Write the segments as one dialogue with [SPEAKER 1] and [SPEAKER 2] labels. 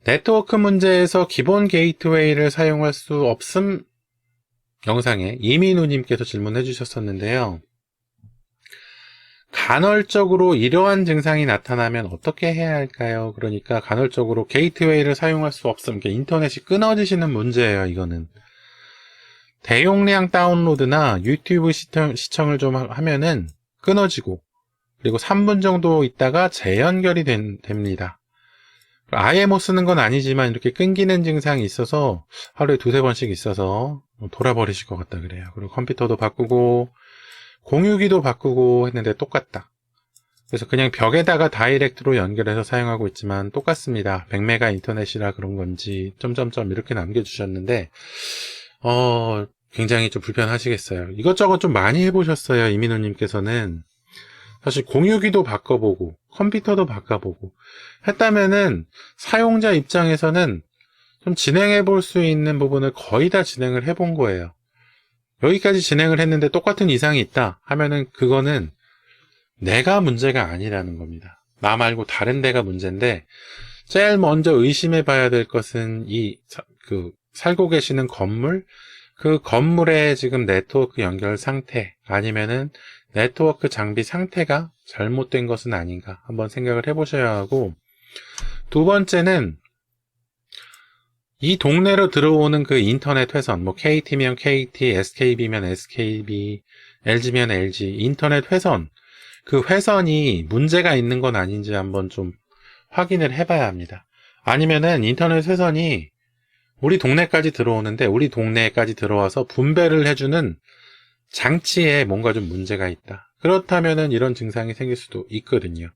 [SPEAKER 1] 네트워크 문제에서 기본 게이트웨이를 사용할 수 없음 영상에 이민우님께서 질문해 주셨었는데요. 간헐적으로 이러한 증상이 나타나면 어떻게 해야 할까요? 그러니까 간헐적으로 게이트웨이를 사용할 수 없음, 인터넷이 끊어지시는 문제예요. 이거는 대용량 다운로드나 유튜브 시청을 좀 하면은 끊어지고, 그리고 3분 정도 있다가 재연결이 됩니다. 아예 못 쓰는 건 아니지만 이렇게 끊기는 증상이 있어서 하루에 두세 번씩 있어서 돌아버리실 것 같다 그래요. 그리고 컴퓨터도 바꾸고 공유기도 바꾸고 했는데 똑같다. 그래서 그냥 벽에다가 다이렉트로 연결해서 사용하고 있지만 똑같습니다. 100메가 인터넷이라 그런 건지 점점점 이렇게 남겨주셨는데 굉장히 좀 불편하시겠어요. 이것저것 좀 많이 해보셨어요. 이민호님께서는. 사실 공유기도 바꿔보고 컴퓨터도 바꿔보고 했다면은 사용자 입장에서는 좀 진행해 볼 수 있는 부분을 거의 다 진행을 해본 거예요. 여기까지 진행을 했는데 똑같은 이상이 있다 하면은 그거는 내가 문제가 아니라는 겁니다. 나 말고 다른 데가 문제인데, 제일 먼저 의심해 봐야 될 것은 살고 계시는 건물, 그 건물의 지금 네트워크 연결 상태, 아니면은 네트워크 장비 상태가 잘못된 것은 아닌가 한번 생각을 해보셔야 하고, 두 번째는 이 동네로 들어오는 그 인터넷 회선, KT면 KT, SKB면 SKB, LG면 LG, 인터넷 회선, 그 회선이 문제가 있는 건 아닌지 한번 좀 확인을 해봐야 합니다. 아니면은 인터넷 회선이 우리 동네까지 들어오는데 우리 동네까지 들어와서 분배를 해주는 장치에 뭔가 좀 문제가 있다. 그렇다면은 이런 증상이 생길 수도 있거든요.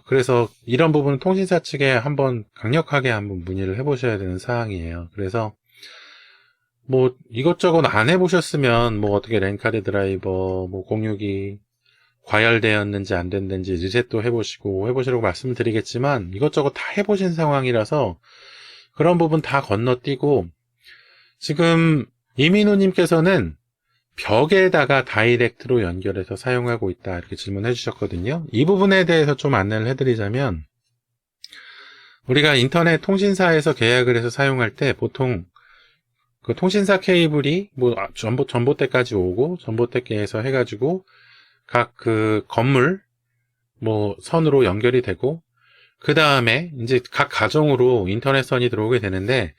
[SPEAKER 1] 그래서 이런 부분은 통신사 측에 한번 강력하게 한번 문의를 해보셔야 되는 사항이에요. 그래서 이것저것 안 해보셨으면 어떻게 랜카드 드라이버, 공유기 과열되었는지 안 됐는지 리셋도 해보시라고 말씀을 드리겠지만 이것저것 다 해보신 상황이라서 그런 부분 다 건너뛰고, 지금 이민우님께서는 벽에다가 다이렉트로 연결해서 사용하고 있다 이렇게 질문해 주셨거든요. 이 부분에 대해서 좀 안내를 해드리자면, 우리가 인터넷 통신사에서 계약을 해서 사용할 때 보통 그 통신사 케이블이 전봇대까지 오고 전봇대에서 해가지고 각 그 건물 선으로 연결이 되고, 그 다음에 이제 각 가정으로 인터넷선이 들어오게 되는데,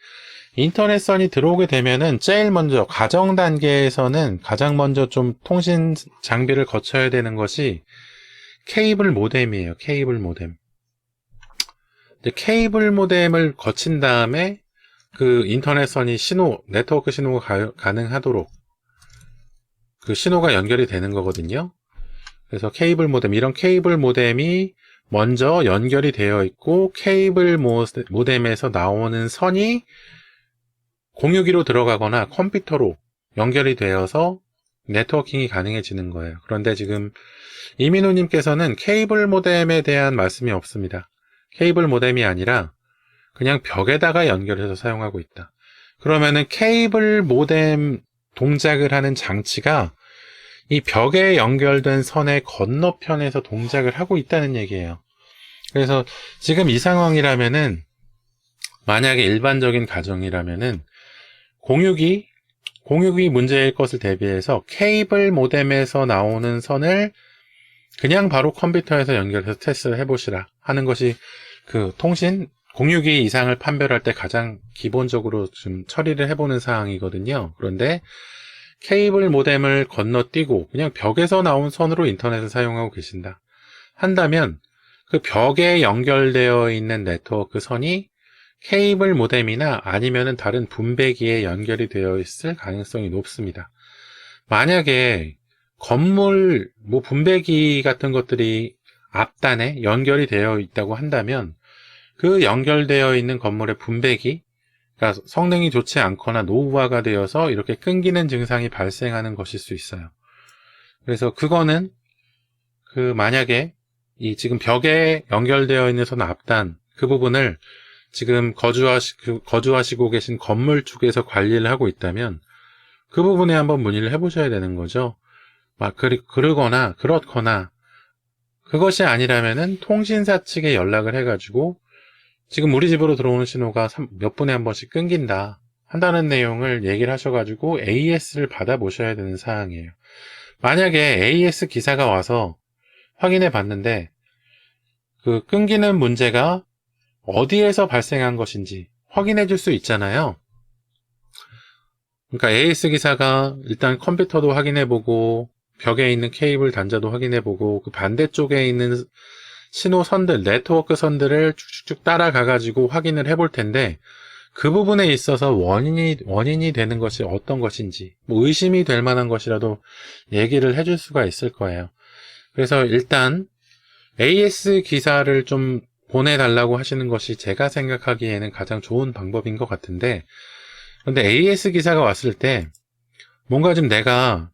[SPEAKER 1] 인터넷선이 들어오게 되면은 제일 먼저 가정 단계에서는 가장 먼저 좀 통신 장비를 거쳐야 되는 것이 케이블 모뎀이에요. 케이블 모뎀. 케이블 모뎀을 거친 다음에 그 인터넷선이 네트워크 신호가 가능하도록 그 신호가 연결이 되는 거거든요. 그래서 케이블 모뎀, 이런 케이블 모뎀이 먼저 연결이 되어 있고, 케이블 모뎀에서 나오는 선이 공유기로 들어가거나 컴퓨터로 연결이 되어서 네트워킹이 가능해지는 거예요. 그런데 지금 이민우님께서는 케이블 모뎀에 대한 말씀이 없습니다. 케이블 모뎀이 아니라 그냥 벽에다가 연결해서 사용하고 있다. 그러면은 케이블 모뎀 동작을 하는 장치가 이 벽에 연결된 선의 건너편에서 동작을 하고 있다는 얘기예요. 그래서 지금 이 상황이라면은, 만약에 일반적인 가정이라면은 공유기 문제일 것을 대비해서 케이블 모뎀에서 나오는 선을 그냥 바로 컴퓨터에서 연결해서 테스트를 해보시라 하는 것이 그 공유기 이상을 판별할 때 가장 기본적으로 좀 처리를 해보는 사항이거든요. 그런데 케이블 모뎀을 건너뛰고 그냥 벽에서 나온 선으로 인터넷을 사용하고 계신다 한다면, 그 벽에 연결되어 있는 네트워크 선이 케이블 모뎀이나 아니면은 다른 분배기에 연결이 되어 있을 가능성이 높습니다. 만약에 건물 분배기 같은 것들이 앞단에 연결이 되어 있다고 한다면, 그 연결되어 있는 건물의 분배기, 그러니까 성능이 좋지 않거나 노후화가 되어서 이렇게 끊기는 증상이 발생하는 것일 수 있어요. 그래서 그거는 만약에 지금 벽에 연결되어 있는 선 앞단 그 부분을 지금 거주하시고 계신 건물 쪽에서 관리를 하고 있다면 그 부분에 한번 문의를 해보셔야 되는 거죠. 그렇거나 그것이 아니라면은 통신사 측에 연락을 해가지고 지금 우리 집으로 들어오는 신호가 몇 분에 한 번씩 끊긴다 한다는 내용을 얘기를 하셔가지고 AS를 받아보셔야 되는 사항이에요. 만약에 AS 기사가 와서 확인해 봤는데 그 끊기는 문제가 어디에서 발생한 것인지 확인해 줄 수 있잖아요. 그러니까 AS 기사가 일단 컴퓨터도 확인해 보고 벽에 있는 케이블 단자도 확인해 보고 그 반대쪽에 있는 신호선들, 네트워크 선들을 쭉쭉쭉 따라가 가지고 확인을 해볼 텐데 그 부분에 있어서 원인이 되는 것이 어떤 것인지 뭐 의심이 될 만한 것이라도 얘기를 해줄 수가 있을 거예요. 그래서 일단 AS 기사를 좀 보내달라고 하시는 것이 제가 생각하기에는 가장 좋은 방법인 것 같은데 근데 AS 기사가 왔을 때 뭔가 좀 내가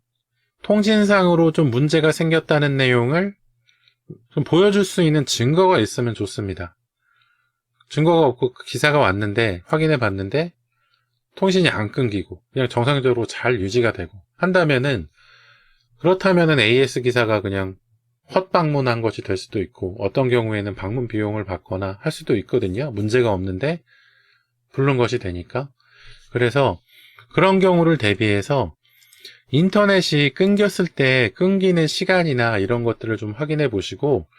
[SPEAKER 1] 통신상으로 좀 문제가 생겼다는 내용을 좀 보여줄 수 있는 증거가 있으면 좋습니다. 증거가 없고 기사가 왔는데 확인해 봤는데 통신이 안 끊기고 그냥 정상적으로 잘 유지가 되고 한다면은 그렇다면은 AS 기사가 그냥 헛방문한 것이 될 수도 있고 어떤 경우에는 방문 비용을 받거나 할 수도 있거든요. 문제가 없는데 부른 것이 되니까. 그래서 그런 경우를 대비해서 인터넷이 끊겼을 때 끊기는 시간이나 이런 것들을 좀 확인해 보시고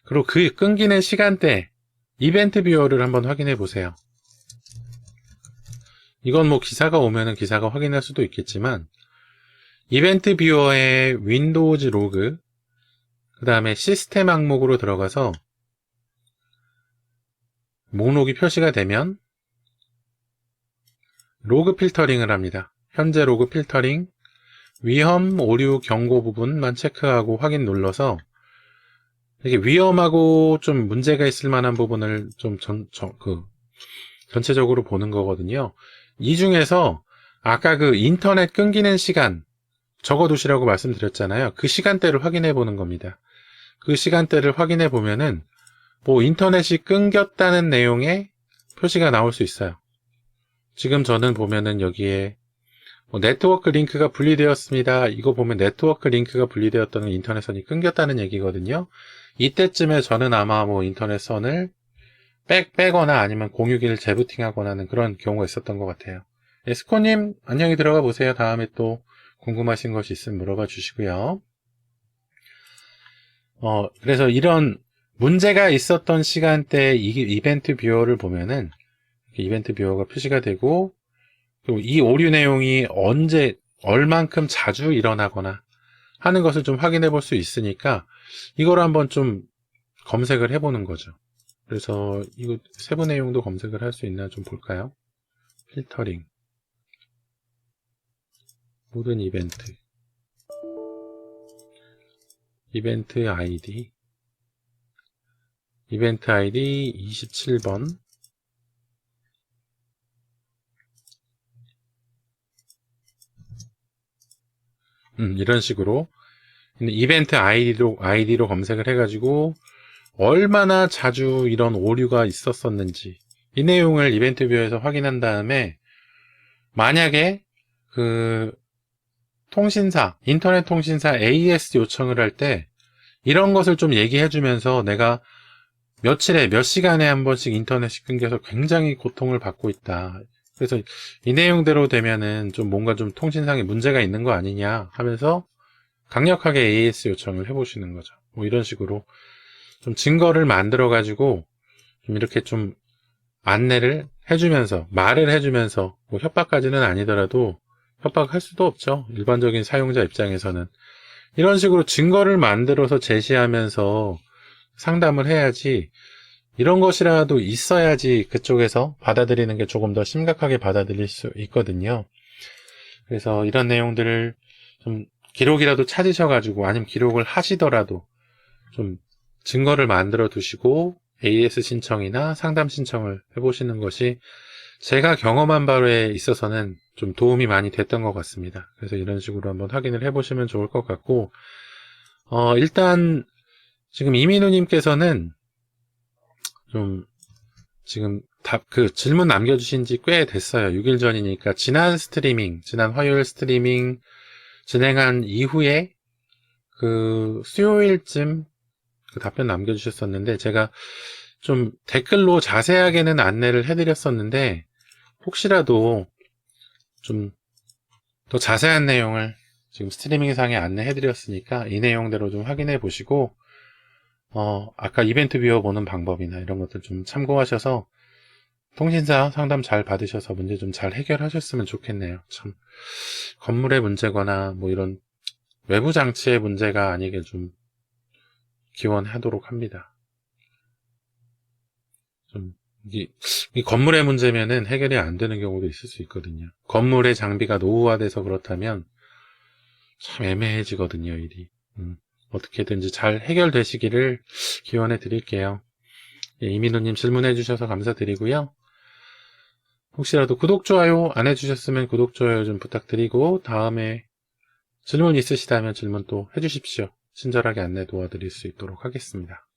[SPEAKER 1] 그리고 그 끊기는 시간대 이벤트 뷰어를 한번 확인해 보세요. 이건 뭐 기사가 오면은 기사가 확인할 수도 있겠지만 이벤트 뷰어의 윈도우즈 로그 그 다음에 시스템 항목으로 들어가서 목록이 표시가 되면 로그 필터링을 합니다. 현재 로그 필터링 위험, 오류, 경고 부분만 체크하고 확인 눌러서 이게 위험하고 좀 문제가 있을 만한 부분을 좀 전체적으로 보는 거거든요. 이 중에서 아까 그 인터넷 끊기는 시간 적어두시라고 말씀드렸잖아요. 그 시간대를 확인해 보는 겁니다. 그 시간대를 확인해 보면은 뭐 인터넷이 끊겼다는 내용의 표시가 나올 수 있어요. 지금 저는 보면은 여기에 뭐 네트워크 링크가 분리되었습니다. 이거 보면 네트워크 링크가 분리되었다는 인터넷선이 끊겼다는 얘기거든요. 이때쯤에 저는 아마 뭐 인터넷선을 빼거나 아니면 공유기를 재부팅하거나 하는 그런 경우가 있었던 것 같아요. 에스코님 안녕히 들어가 보세요. 다음에 또 궁금하신 것이 있으면 물어봐 주시고요. 그래서 이런 문제가 있었던 시간대 이벤트 뷰어를 보면은 이벤트 뷰어가 표시가 되고 그리고 이 오류 내용이 언제 얼만큼 자주 일어나거나 하는 것을 좀 확인해 볼 수 있으니까 이걸 한번 좀 검색을 해 보는 거죠. 그래서 이거 세부 내용도 검색을 할 수 있나 좀 볼까요? 필터링 모든 이벤트 아이디 27번 이런 식으로 이벤트 아이디로 검색을 해가지고 얼마나 자주 이런 오류가 있었었는지 이 내용을 이벤트 뷰어에서 확인한 다음에 만약에 그 인터넷 통신사 AS 요청을 할 때 이런 것을 좀 얘기해 주면서 내가 며칠에 몇 시간에 한 번씩 인터넷이 끊겨서 굉장히 고통을 받고 있다. 그래서 이 내용대로 되면은 좀 뭔가 좀 통신상에 문제가 있는 거 아니냐 하면서 강력하게 AS 요청을 해보시는 거죠. 뭐 이런 식으로 좀 증거를 만들어 가지고 좀 이렇게 좀 안내를 해주면서 말을 해주면서 뭐 협박까지는 아니더라도 협박할 수도 없죠. 일반적인 사용자 입장에서는 이런 식으로 증거를 만들어서 제시하면서 상담을 해야지 이런 것이라도 있어야지 그쪽에서 받아들이는 게 조금 더 심각하게 받아들일 수 있거든요. 그래서 이런 내용들을 좀 기록이라도 찾으셔가지고 아니면 기록을 하시더라도 좀 증거를 만들어 두시고 AS 신청이나 상담 신청을 해보시는 것이 제가 경험한 바에 있어서는 좀 도움이 많이 됐던 것 같습니다. 그래서 이런 식으로 한번 확인을 해보시면 좋을 것 같고 일단 지금 이민우님께서는 좀 지금 그 질문 남겨주신 지 꽤 됐어요. 6일 전이니까 지난 화요일 스트리밍 진행한 이후에 그 수요일쯤 그 답변 남겨주셨었는데 제가 좀 댓글로 자세하게는 안내를 해드렸었는데, 혹시라도 좀 더 자세한 내용을 지금 스트리밍상에 안내해드렸으니까 이 내용대로 좀 확인해 보시고, 아까 이벤트 뷰어 보는 방법이나 이런 것들 좀 참고하셔서 통신사 상담 잘 받으셔서 문제 좀 잘 해결하셨으면 좋겠네요. 참, 건물의 문제거나 뭐 이런 외부 장치의 문제가 아니길 좀 기원하도록 합니다. 좀, 이 건물의 문제면은 해결이 안 되는 경우도 있을 수 있거든요. 건물의 장비가 노후화돼서 그렇다면 참 애매해지거든요, 일이. 어떻게든지 잘 해결되시기를 기원해 드릴게요. 예, 이민호님 질문해 주셔서 감사드리고요. 혹시라도 구독, 좋아요 안 해주셨으면 구독, 좋아요 좀 부탁드리고, 다음에 질문 있으시다면 질문 또 해주십시오. 친절하게 안내 도와드릴 수 있도록 하겠습니다.